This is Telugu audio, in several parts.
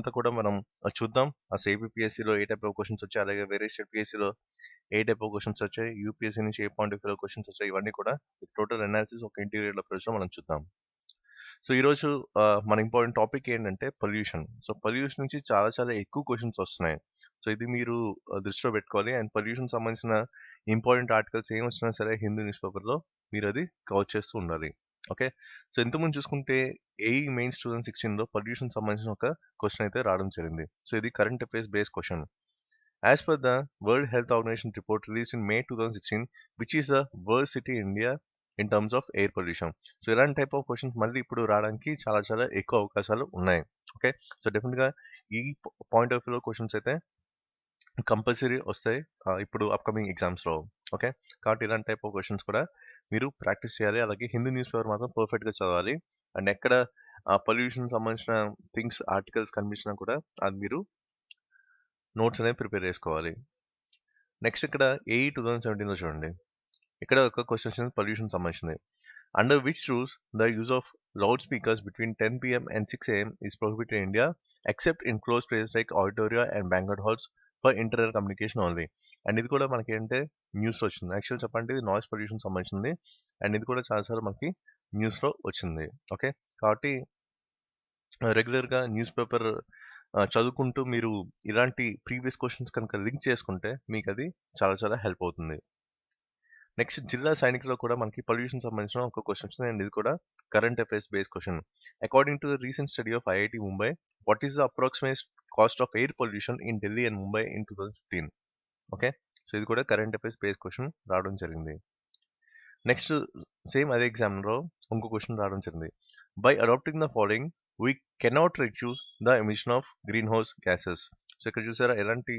అంతా కూడా మనం చూద్దాం. అసలు ఏపీపీఎస్సీలో ఏ టైప్ ఆఫ్ క్వశ్చన్స్ వచ్చాయి, అలాగే వేరే స్టేట్ పీఎస్సీలో ఏ టైప్ ఆఫ్ క్వశ్చన్స్ వచ్చాయి, యూపీఎస్సీ నుంచి ఏ పాయింట్ ఆఫ్ వ్యూలో క్వశ్చన్స్ వచ్చాయి, ఇవన్నీ కూడా టోటల్ అనాలిసిస్ ఒక ఇంటీరియర్ అప్రోచ్లో మనం చూద్దాం. సో ఈరోజు మన ఇంపార్టెంట్ టాపిక్ ఏంటంటే పొల్యూషన్. సో పొల్యూషన్ నుంచి చాలా చాలా ఎక్కువ క్వశ్చన్స్ వస్తున్నాయి. సో ఇది మీరు దృష్టిలో పెట్టుకోవాలి. అండ్ పొల్యూషన్ సంబంధించిన ఇంపార్టెంట్ ఆర్టికల్స్ ఏం వచ్చినా సరే హిందూ న్యూస్ పేపర్లో మీరు అది కవర్ చేస్తూ ఉండాలి. ఓకే, సో ఇంతకుముందు చూసుకుంటే ఏఈ మెయిన్స్ 2016లో పొల్యూషన్ సంబంధించిన ఒక క్వశ్చన్ అయితే రావడం జరిగింది. సో ఇది current affairs base question. As per the World Health Organization report released in May 2016, which is the worst city in India in terms of air pollution. So ఇలాంటి టైప్ ఆఫ్ క్వశ్చన్స్ మళ్ళీ ఇప్పుడు రావడానికి చాలా చాలా ఎక్కువ అవకాశాలు ఉన్నాయి. ఓకే, సో డెఫినెట్గా ఈ పాయింట్ ఆఫ్ వ్యూలో క్వశ్చన్స్ అయితే కంపల్సరీ వస్తాయి ఇప్పుడు అప్కమింగ్ ఎగ్జామ్స్లో. ఓకే, కాబట్టి ఇలాంటి టైప్ ఆఫ్ క్వశ్చన్స్ కూడా మీరు ప్రాక్టీస్ చేయాలి. అలాగే హిందూ న్యూస్ పేపర్ మాత్రం పర్ఫెక్ట్గా చదవాలి. అండ్ ఎక్కడ పొల్యూషన్ సంబంధించిన థింగ్స్ ఆర్టికల్స్ కనిపించినా కూడా అది మీరు నోట్స్ అనేది ప్రిపేర్ చేసుకోవాలి. నెక్స్ట్ ఇక్కడ ఏఈ 2017లో చూడండి, ఇక్కడ ఒక క్వశ్చన్ పొల్యూషన్ సంబంధించింది. Under which rules the use of loud speakers between 10 PM and 6 AM is prohibited in India except in closed places like auditorium and banquet halls for internal communication only. And ఇది కూడా మనకి ఏంటంటే న్యూస్ వచ్చింది. యాక్చువల్ చెప్పండి ఇది నాయిస్ పొల్యూషన్ సంబంధించింది. అండ్ ఇది కూడా చాలాసార్లు మనకి న్యూస్లో వచ్చింది. ఓకే, కాబట్టి రెగ్యులర్గా న్యూస్ పేపర్ చదువుకుంటూ మీరు ఇలాంటి ప్రీవియస్ క్వశ్చన్స్ కనుక లింక్ చేసుకుంటే మీకు అది చాలా చాలా హెల్ప్ అవుతుంది. నెక్స్ట్ జిల్లా సైనికులో కూడా మనకి పొల్యూషన్ సంబంధించిన ఒక క్వశ్చన్స్, అండ్ ఇది కూడా current affairs base question. According to the recent study of IIT Mumbai, what is the approximate cost of air pollution in Delhi and Mumbai in 2015? Okay, so ఇది కూడా కరెంట్ అఫైర్స్ బేస్ క్వశ్చన్ రావడం జరిగింది. నెక్స్ట్ సేమ్ అదే ఎగ్జామ్లో ఇంకో క్వశ్చన్ రావడం జరిగింది. By adapting the following we cannot reduce the emission of green house gases. So ఇక్కడ చూసారా ఎలాంటి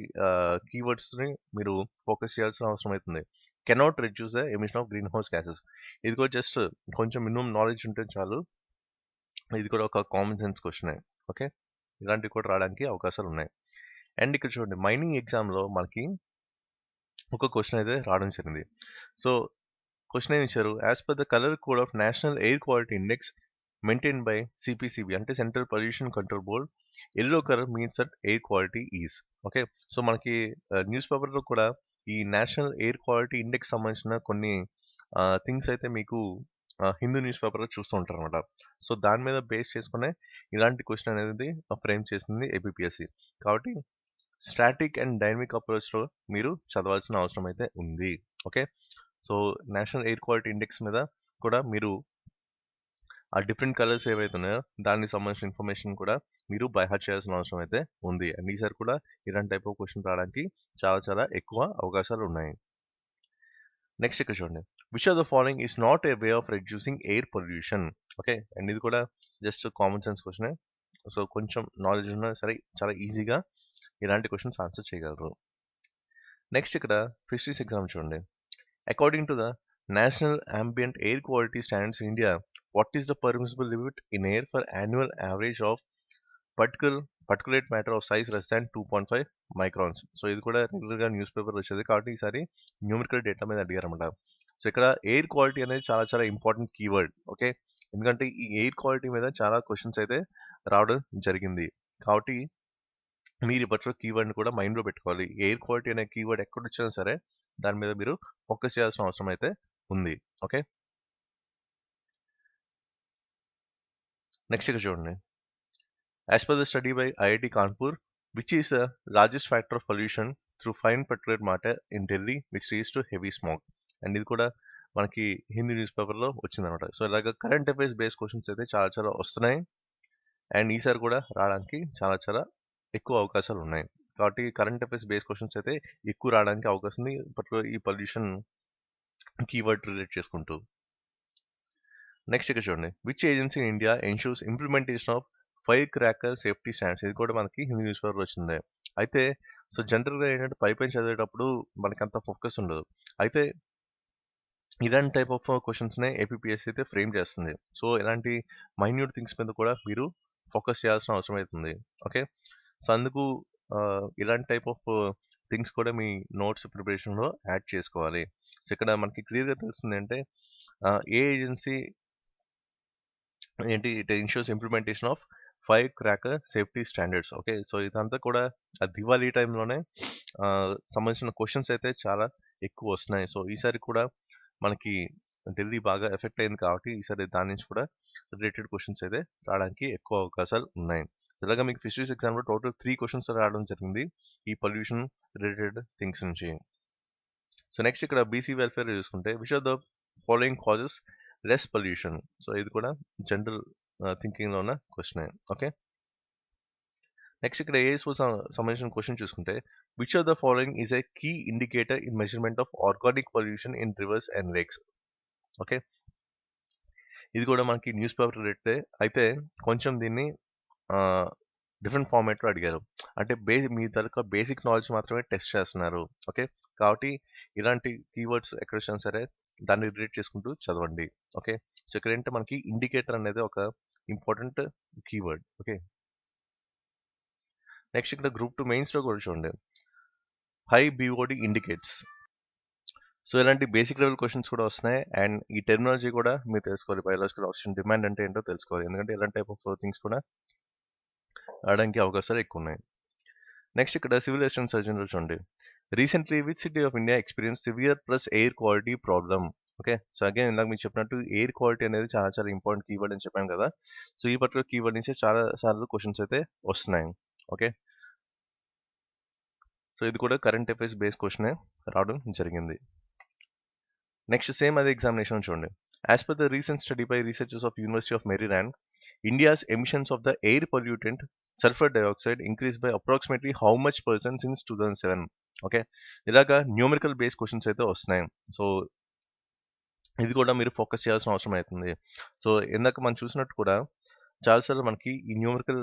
కీవర్డ్స్ని మీరు ఫోకస్ చేయాల్సిన అవసరం అవుతుంది. Cannot reduce the emission of green house gases, ఇది కూడా జస్ట్ కొంచెం మినిమం నాలెడ్జ్ ఉంటే చాలు. ఇది కూడా ఒక కామన్ సెన్స్ క్వశ్చనే. ఓకే, ఇలాంటివి కూడా రావడానికి అవకాశాలు ఉన్నాయి. అండ్ ఇక్కడ చూడండి మైనింగ్ ఎగ్జామ్లో మనకి ఒక క్వశ్చన్ అయితే రావడం జరిగింది. సో క్వశ్చన్ ఏమి ఇచ్చారు, as per the colour code of national air quality index maintain by CPCB అంటే central pollution control board, yellow colour means that air quality is. Okay, so మనకి న్యూస్ పేపర్లో కూడా ఈ నేషనల్ ఎయిర్ క్వాలిటీ ఇండెక్స్ సంబంధించిన కొన్ని థింగ్స్ అయితే మీకు హిందూ న్యూస్ పేపర్లో చూస్తూ ఉంటారు అనమాట. సో దాని మీద బేస్ చేసుకునే ఇలాంటి క్వశ్చన్ అనేది ఫ్రేమ్ చేసింది ఏపీపీఎస్సీ. కాబట్టి స్టాటిక్ అండ్ డైనమిక్ అప్రోచ్లో మీరు చదవాల్సిన అవసరం అయితే ఉంది. Okay, so national air quality index మీద కూడా మీరు ఆ డిఫరెంట్ కలర్స్ ఏవైతే ఉన్నాయో దానికి సంబంధించిన ఇన్ఫర్మేషన్ కూడా మీరు బైహార్ట్ చేయాల్సిన అవసరం అయితే ఉంది. అండ్ ఈసారి కూడా ఇలాంటి టైప్ ఆఫ్ క్వశ్చన్ రావడానికి చాలా చాలా ఎక్కువ అవకాశాలు ఉన్నాయి. నెక్స్ట్ ఇక్కడ చూడండి, which of the following is not a way of reducing air pollution. Okay, and ఇది కూడా జస్ట్ కామన్ సెన్స్ క్వశ్చనే. సో కొంచెం నాలెడ్జ్ ఉన్నా సరే చాలా ఈజీగా ఇలాంటి క్వశ్చన్స్ ఆన్సర్ చేయగలరు. నెక్స్ట్ ఇక్కడ ఫిషరీస్ ఎగ్జామ్ చూడండి, according to the national ambient air quality standards in India, what is the permissible limit in air for annual average of particulate matter of size less than 2.5 microns? So ఇది కూడా రెగ్యులర్గా న్యూస్ పేపర్ వచ్చేది కాబట్టి ఈసారి న్యూమరికల్ డేటా మీద అడిగారన్నమాట. సో ఇక్కడ ఎయిర్ క్వాలిటీ అనేది చాలా చాలా ఇంపార్టెంట్ కీవర్డ్. ఓకే, ఎందుకంటే ఈ ఎయిర్ క్వాలిటీ మీద చాలా క్వశ్చన్స్ అయితే రావడం జరిగింది. కాబట్టి మీరు ఇప్పట్లో కీవర్డ్ని కూడా మైండ్లో పెట్టుకోవాలి. ఎయిర్ క్వాలిటీ అనే కీవర్డ్ ఎక్కడ వచ్చినా సరే దాని మీద మీరు ఫోకస్ చేయాల్సిన అవసరం అయితే ఉంది. ఓకే, నెక్స్ట్ ఇక్కడ చూడండి, as per the study by IIT Kanpur, which is the largest factor of pollution through fine particulate matter in Delhi which leads to heavy smoke. And ఇది కూడా మనకి హిందీ న్యూస్ పేపర్లో వచ్చిందనమాట. సో ఇలాగ కరెంట్ అఫైర్స్ బేస్ క్వశ్చన్స్ అయితే చాలా చాలా వస్తున్నాయి. అండ్ ఈసారి కూడా రావడానికి చాలా చాలా ఎక్కువ అవకాశాలు ఉన్నాయి. కాబట్టి కరెంట్ అఫైర్స్ బేస్ క్వశ్చన్స్ అయితే ఎక్కువ రావడానికి అవకాశం ఉంది, పర్టికులర్ ఈ పొల్యూషన్ కీవర్డ్ రిలేట్ చేసుకుంటూ. నెక్స్ట్ ఇక్కడ చూడండి, which agency in India ensures implementation of fire cracker safety standards. ఇది కూడా మనకి హిందీ న్యూస్ పేపర్ వచ్చింది. అయితే సో జనరల్గా ఏంటంటే పైపైన చదివేటప్పుడు మనకి అంత ఫోకస్ ఉండదు. అయితే ఇలాంటి టైప్ ఆఫ్ క్వశ్చన్స్నే ఏపీపీఎస్సీ అయితే ఫ్రేమ్ చేస్తుంది. సో ఇలాంటి మైన్యూట్ థింగ్స్ మీద కూడా మీరు ఫోకస్ చేయాల్సిన అవసరం అవుతుంది. ఓకే, సో అందుకు ఇలాంటి టైప్ ఆఫ్ థింగ్స్ కూడా మీ నోట్స్ ప్రిపరేషన్లో యాడ్ చేసుకోవాలి. సో ఇక్కడ మనకి క్లియర్గా తెలుస్తుంది అంటే ఏ ఏజెన్సీ ఏంటి it ensures implementation of fire cracker safety standards. Okay, so ఇదంతా కూడా ఆ దివాళీ టైంలోనే సంబంధించిన క్వశ్చన్స్ అయితే చాలా ఎక్కువ వస్తున్నాయి. సో ఈసారి కూడా మనకి ఢిల్లీ బాగా ఎఫెక్ట్ అయింది కాబట్టి ఈసారి దాని నుంచి కూడా రిలేటెడ్ క్వశ్చన్స్ అయితే రావడానికి ఎక్కువ అవకాశాలు ఉన్నాయి. ఇలాగా మీకు ఫిషరీస్ ఎగ్జామ్లో టోటల్ 3 క్వశ్చన్స్ రావడం జరిగింది ఈ పొల్యూషన్ రిలేటెడ్ థింగ్స్ నుంచి. సో నెక్స్ట్ ఇక్కడ బీసీ వెల్ఫేర్ చూసుకుంటే which are the following causes less pollution. So ఇది కూడా జనరల్ థింకింగ్లో ఉన్న క్వశ్చన్. ఓకే, నెక్స్ట్ ఇక్కడ ఏఎస్ఓ సంబంధించిన క్వశ్చన్ చూసుకుంటే which are the following is a key indicator in measurement of organic pollution in rivers and lakes. Okay, ఇది కూడా మనకి న్యూస్ పేపర్ రిలేటెడ్ అయితే కొంచెం దీన్ని డిఫరెంట్ ఫార్మాట్లో అడిగారు. అంటే మీ దగ్గర బేసిక్ నాలెడ్జ్ మాత్రమే టెస్ట్ చేస్తున్నారు. ఓకే, కాబట్టి ఇలాంటి కీవర్డ్స్ ఎక్కడ వచ్చినా సరే దాన్ని రిలేట్ చేసుకుంటూ చదవండి. ఓకే, సో ఇక్కడ ఏంటంటే మనకి ఇండికేటర్ అనేది ఒక ఇంపార్టెంట్ కీవర్డ్. ఓకే, నెక్స్ట్ ఇక్కడ గ్రూప్ 2 మెయిన్స్లో కూడా చూడండి హై బీఓడి ఇండికేట్స్. సో ఇలాంటి బేసిక్ లెవెల్ క్వశ్చన్స్ కూడా వస్తున్నాయి అండ్ ఈ టెర్మినాలజీ కూడా మీరు తెలుసుకోవాలి. బయాలజికల్ ఆక్సిజన్ డిమాండ్ అంటే ఏంటో తెలుసుకోవాలి, ఎందుకంటే ఇలాంటి టైప్ ఆఫ్ థింగ్స్ కూడా రావడానికి అవకాశాలు ఎక్కువ ఉన్నాయి. నెక్స్ట్ ఇక్కడ సివిల్ అసిస్టెంట్ సర్జన్లో చూడండి recently which city of India experience severe plus air quality problem. Okay, so again ఇందాక మీకు చెప్పినట్టు ఎయిర్ క్వాలిటీ అనేది చాలా చాలా ఇంపార్టెంట్ కీవర్డ్ అని చెప్పాను కదా. సో ఈ పర్టికులర్ కీవర్డ్ నుంచి చాలా సార్లు క్వశ్చన్స్ అయితే వస్తున్నాయి. ఓకే, సో ఇది కూడా కరెంట్ అఫైర్స్ బేస్ క్వశ్చనే రావడం జరిగింది. నెక్స్ట్ సేమ్ అదే ఎగ్జామినేషన్ చూడండి as per the recent study by researchers of university of Maryland India's emissions of the air pollutant sulphur dioxide increase by approximately how much percent since 2007. Okay, ఇలాగా న్యూమరికల్ బేస్ క్వశ్చన్స్ అయితే వస్తున్నాయి. సో ఇది కూడా మీరు ఫోకస్ చేయాల్సిన అవసరం అవుతుంది. సో ఇందాక మనం చూసినట్టు కూడా చాలాసార్లు మనకి ఈ న్యూమరికల్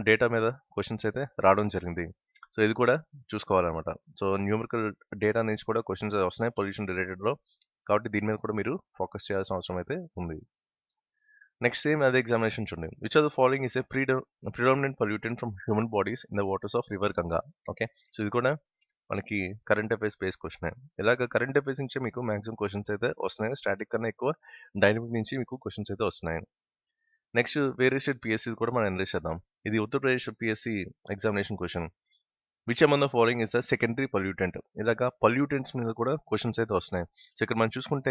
డేటా మీద క్వశ్చన్స్ అయితే రావడం జరిగింది. సో ఇది కూడా చూసుకోవాలన్నమాట. సో న్యూమరికల్ డేటా నుంచి కూడా క్వశ్చన్స్ వస్తున్నాయి పొల్యూషన్ రిలేటెడ్లో, కాబట్టి దీని మీద కూడా మీరు ఫోకస్ చేయాల్సిన అవసరం అయితే ఉంది. నెక్స్ట్ సేమ్ అదే ఎగ్జామినేషన్ చూడండి which are the following is a predominant pollutant from human bodies in the waters of river Ganga. Okay, so ఇది కూడా మనకి కరెంట్ అఫైర్స్ బేస్ క్వశ్చన్. ఇలాగ కరెంట్ అఫైర్స్ నుంచి మీకు మ్యాక్సిమం క్వశ్చన్స్ అయితే వస్తున్నాయి. స్టాటిక్ కన్నా ఎక్కువ డైనమిక్ నుంచి మీకు క్వశ్చన్స్ అయితే వస్తున్నాయి. నెక్స్ట్ వేరే స్టేట్ పిఎస్సి కూడా మనం అనలైజ్ చేద్దాం. ఇది Uttar Pradesh PSC examination question which among the following is the secondary pollutant. ఇలాగా పొల్యూటెంట్స్ మీద కూడా క్వశ్చన్స్ అయితే వస్తున్నాయి. సో ఇక్కడ మనం చూసుకుంటే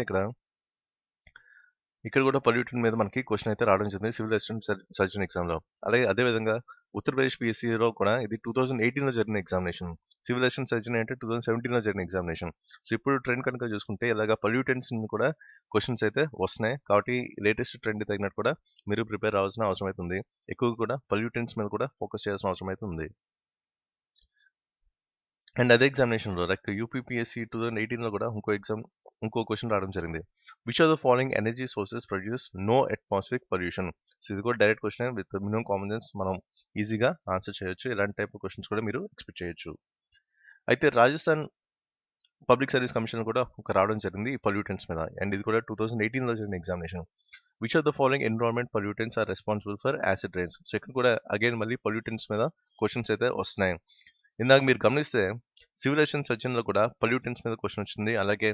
ఇక్కడ కూడా పొల్యూటెంట్ మీద మనకి క్వశ్చన్ అయితే రావడం జరిగింది సివిల్ అసిస్టెంట్ సర్జన్ ఎగ్జామ్లో. అలాగే అదేవిధంగా ఉత్తరప్రదేశ్ పిఎస్సిలో కూడా ఇది 2018లో జరిగిన ఎగ్జామినేషన్. సివిల్ అసిస్టెంట్ సర్జన్ అంటే 2017లో జరిగిన ఎగ్జామినేషన్. సో ఇప్పుడు ట్రెండ్ కనుక చూసుకుంటే ఇలాగా పొల్యూటెంట్స్ కూడా క్వశ్చన్స్ అయితే వస్తున్నాయి. కాబట్టి లేటెస్ట్ ట్రెండ్ తగినట్టు కూడా మీరు ప్రిపేర్ అవ్వాల్సిన అవసరం అయితే ఉంది. ఎక్కువ కూడా పొల్యూటెంట్స్ మీద కూడా ఫోకస్ చేయాల్సిన అవసరం అయితే ఉంది. అండ్ అదే ఎగ్జామినేషన్లో లైక్ యూపీపీఎస్సీ 2018లో కూడా ఇంకో క్వశ్చన్ రావడం జరిగింది which are the following energy sources produce no atmospheric pollution. So ఇది కూడా direct question with minimum common sense మనం ఈజీగా ఆన్సర్ చేయొచ్చు. ఇలాంటి టైప్ ఆఫ్ క్వశ్చన్స్ కూడా మీరు ఎక్స్పెక్ట్ చేయొచ్చు. అయితే రాజస్థాన్ పబ్లిక్ సర్వీస్ కమిషన్ కూడా ఒక రావడం జరిగింది ఈ పొల్యూటెంట్స్ మీద అండ్ ఇది కూడా 2018లో జరిగిన examination which are the following environment pollutants are responsible for acid rains. So ఇక్కడ కూడా అగైన్ మళ్ళీ పొల్యూటెంట్స్ మీద క్వశ్చన్స్ అయితే వస్తున్నాయి. ఇందాక మీరు గమనిస్తే సివిల్ అసిస్టెంట్ సర్జన్లో కూడా పొల్యూటెంట్స్ మీద క్వశ్చన్ వచ్చింది. అలాగే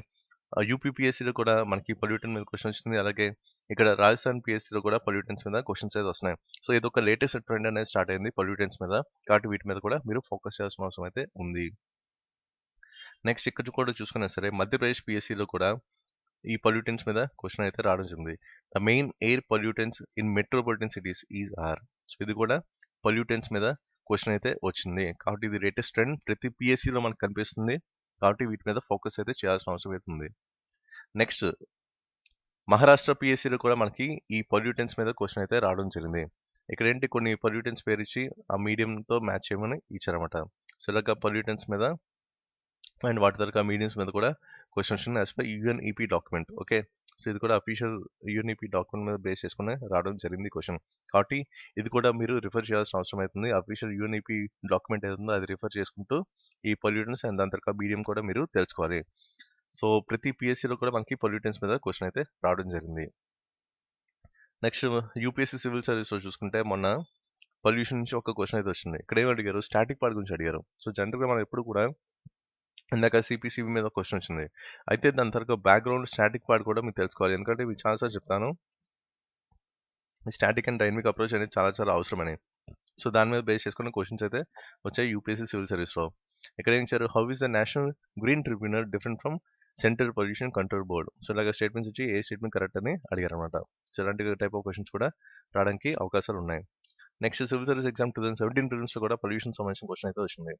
యూపీపీఎస్సీలో కూడా మనకి పొల్యూటెంట్ మీద క్వశ్చన్ వచ్చింది. అలాగే ఇక్కడ రాజస్థాన్ పిఎస్సీలో కూడా పొల్యూటెంట్స్ మీద క్వశ్చన్స్ అయితే వస్తున్నాయి. సో ఇది ఒక లేటెస్ట్ ట్రెండ్ అనేది స్టార్ట్ అయింది పొల్యూటెంట్స్ మీద, కాబట్టి వీటి మీద కూడా మీరు ఫోకస్ చేయాల్సిన అవసరం అయితే ఉంది. నెక్స్ట్ ఇక్కడ కూడా చూసుకున్నా సరే మధ్యప్రదేశ్ పిఎస్సీలో కూడా ఈ పొల్యూటెంట్స్ మీద క్వశ్చన్ అయితే రావడం జరిగింది. The main air pollutants in metropolitan cities is are. So ఇది కూడా పొల్యూటెంట్స్ మీద క్వశ్చన్ అయితే వచ్చింది. కాబట్టి ఇది లేటెస్ట్ ట్రెండ్ ప్రతి పిఎస్సీలో మనకు కనిపిస్తుంది. కాబట్టి వీటి మీద ఫోకస్ అయితే చేయాల్సిన అవసరం అయితే ఉంది. నెక్స్ట్ మహారాష్ట్ర పిఎస్సీలో కూడా మనకి ఈ పొల్యూటెంట్స్ మీద క్వశ్చన్ అయితే రావడం జరిగింది. ఇక్కడ ఏంటి కొన్ని పొల్యూటెంట్స్ పేరు ఇచ్చి ఆ మీడియంతో మ్యాచ్ చేయమని ఇచ్చారన్నమాట. సో ఇలాగా పొల్యూటెంట్స్ మీద అండ్ వాటి తరగతి మీడియంస్ మీద కూడా క్వశ్చన్ వచ్చింది as per UNEP document. Okay, so ఇది కూడా అఫీషియల్ యుఎన్ఈపీ డాక్యుమెంట్ మీద బేస్ చేసుకుని రావడం జరిగింది క్వశ్చన్. కాబట్టి ఇది కూడా మీరు రిఫర్ చేయాల్సిన అవసరం అవుతుంది. అఫీషియల్ యుఎన్ఈపీ డాక్యుమెంట్ ఏదైతుందో అది రిఫర్ చేసుకుంటూ ఈ పొల్యూటెంట్స్ అండ్ దాని తరగతి మీడియం కూడా మీరు తెలుసుకోవాలి. సో ప్రతి పిఎస్సీలో కూడా మనకి పొల్యూటెంట్స్ మీద క్వశ్చన్ అయితే రావడం జరిగింది. నెక్స్ట్ యూపీఎస్సీ సివిల్ సర్వీస్లో చూసుకుంటే మొన్న పొల్యూషన్ నుంచి ఒక క్వశ్చన్ అయితే వచ్చింది. ఇక్కడ ఏమి అడిగారు, స్టాటిక్ పార్ట్ గురించి అడిగారు. సో జనరల్గా మనం ఎప్పుడు కూడా ఇందాక సిపిసిబి మీద క్వశ్చన్ వచ్చింది. అయితే దాని తర్వాత బ్యాక్గ్రౌండ్ స్టాటిక్ పార్ట్ కూడా మీకు తెలుసుకోవాలి, ఎందుకంటే మీకు చాలాసార్లు చెప్తాను స్టాటిక్ అండ్ డైనమిక్ అప్రోచ్ అనేది చాలా చాలా అవసరమని. సో దాని మీద బేస్ చేసుకున్న క్వశ్చన్స్ అయితే వచ్చాయి యూపీఎస్సీ సివిల్ సర్వీస్లో. ఇక్కడ ఏం ఇచ్చారు, how is the national green tribunal different from central pollution control board. So ఇలాగ స్టేట్మెంట్స్ ఇచ్చి ఏ స్టేట్మెంట్ కరెక్ట్ అని అడిగారు అనమాట. సో ఇలాంటి టైప్ ఆఫ్ క్వశ్చన్స్ కూడా రావడానికి అవకాశాలు ఉన్నాయి. Next civil service exam 2017 prelims లో కూడా పొల్యూషన్ సంబంధించిన క్వశ్చన్ అయితే వచ్చింది.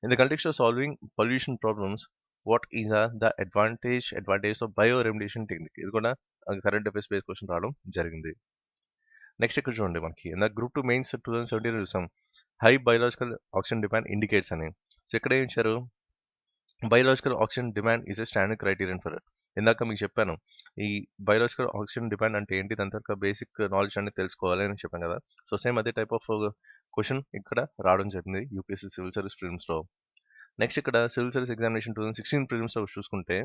In the context of solving pollution problems what is the advantage of bio remediation technique. ఇది కూడా కరెంట్ అఫేర్స్ బేస్ క్వశ్చన్ రావడం జరిగింది. నెక్స్ట్ ఇక్కడ చూడండి, మనకి ఇందాక గ్రూప్ 2 మెయిన్స్ 2017 చూసాం, high biological oxygen demand indicates అని. సో ఇక్కడ ఏం ఇచ్చారు, biological oxygen demand is a standard criterion for it. ఇందాక మీకు చెప్పాను ఈ బయోలాజికల్ ఆక్సిజన్ డిమాండ్ అంటే ఏంటి, దాని తర్వాత బేసిక్ నాలెడ్జ్ అనేది తెలుసుకోవాలి అని చెప్పాను కదా. సో సేమ్ అదే టైప్ ఆఫ్ క్వశ్చన్ ఇక్కడ రావడం జరిగింది యూపీఎస్సీ సివిల్ సర్వీస్ ప్రిలిమ్స్లో. నెక్స్ట్ ఇక్కడ సివిల్ సర్వీస్ ఎగ్జామినేషన్ 2016 ప్రిలిమ్స్లో చూసుకుంటే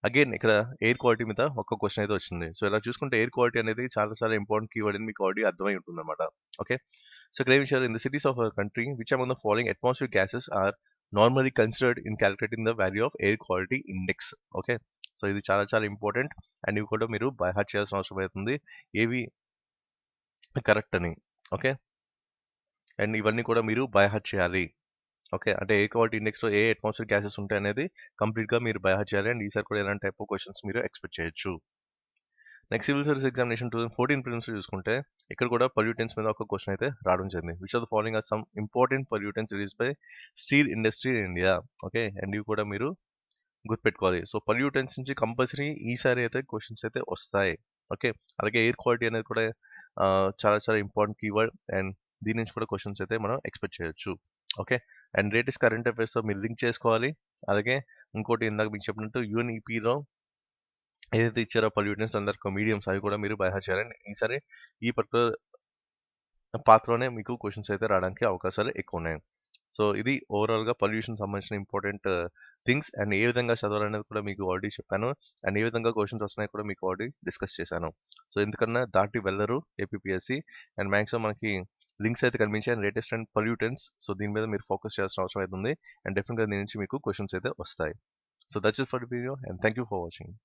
అగైన్ ఇక్కడ ఎయిర్ క్వాలిటీ మీద ఒక క్వశ్చన్ అయితే వచ్చింది. సో ఇలా చూసుకుంటే ఎయిర్ క్వాలిటీ అనేది చాలా చాలా ఇంపార్టెంట్ కీవర్డ్ అని మీకు ఆల్రెడీ అర్థమై ఉంటుంది అనమాట. ఓకే, సో ఇక్కడ ఏమి ఇచ్చారు, in the cities of our country which among the following atmosphere gases are normally considered in calculating the value of air quality index. Okay, so ఇది చాలా చాలా ఇంపార్టెంట్ అండ్ ఇవి కూడా మీరు బై హార్ట్ చేయాల్సిన అవసరం అవుతుంది ఏవి కరెక్ట్ అని. ఓకే, అండ్ ఇవన్నీ కూడా మీరు బై హార్ట్ చేయాలి. ఓకే, అంటే ఎయిర్ క్వాలిటీ ఇండెక్స్లో ఏ అట్మాస్ఫియర్ గ్యాసెస్ ఉంటాయి అనేది కంప్లీట్గా మీరు బై హార్ట్ చేయాలి. అండ్ ఈసారి కూడా ఎలాంటి టైప్ ఆఫ్ క్వశ్చన్స్ మీరు ఎక్స్పెక్ట్ చేయొచ్చు. Next civil service examination 2014 prelims చూసుకుంటే ఇక్కడ కూడా పొల్యూటెంట్స్ మీద ఒక క్వశ్చన్ అయితే రావడం జరిగింది. Which are the following are some important pollutants release by steel industry in India. Okay, and ఇవి కూడా మీరు గుర్తుపెట్టుకోవాలి. సో పొల్యూటెంట్స్ నుంచి కంపల్సరీ ఈసారి అయితే క్వశ్చన్స్ అయితే వస్తాయి. ఓకే, అలాగే ఎయిర్ క్వాలిటీ అనేది కూడా చాలా చాలా ఇంపార్టెంట్ కీవర్డ్ అండ్ దీని నుంచి కూడా క్వశ్చన్స్ అయితే మనం ఎక్స్పెక్ట్ చేయొచ్చు. ఓకే, అండ్ లేటెస్ట్ కరెంట్ అఫైర్స్తో మీరు లింక్ చేసుకోవాలి. అలాగే ఇంకోటి ఇందాక మీకు చెప్పినట్టు యూఎన్ఈపీలో ఏదైతే ఇచ్చారో పొల్యూటెంట్స్ అందరికీ మీడియంస్ అవి కూడా మీరు బై హార్ట్ చేయాలి. ఈసారి ఈ పర్టికులర్ పాత్రలోనే మీకు క్వశ్చన్స్ అయితే రావడానికి అవకాశాలు ఎక్కువ ఉన్నాయి. సో ఇది ఓవరాల్గా పొల్యూషన్ సంబంధించిన ఇంపార్టెంట్ థింగ్స్ అండ్ ఏ విధంగా చదవాలనేది కూడా మీకు ఆల్రెడీ చెప్పాను. అండ్ ఏ విధంగా క్వశ్చన్స్ వస్తున్నాయి కూడా మీకు ఆల్రెడీ డిస్కస్ చేశాను. సో ఎందుకన్నా దాటి వెళ్ళరు ఏపీపీఎస్సీ అండ్ మ్యాక్సిమం మనకి లింక్స్ అయితే కనిపించాయి and latest and pollutants. So దీని మీద మీరు ఫోకస్ చేయాల్సిన అవసరం అయితే ఉంది అండ్ డెఫినెట్గా దీని నుంచి మీకు క్వశ్చన్స్ అయితే వస్తాయి. So that's it for the video and thank you for watching.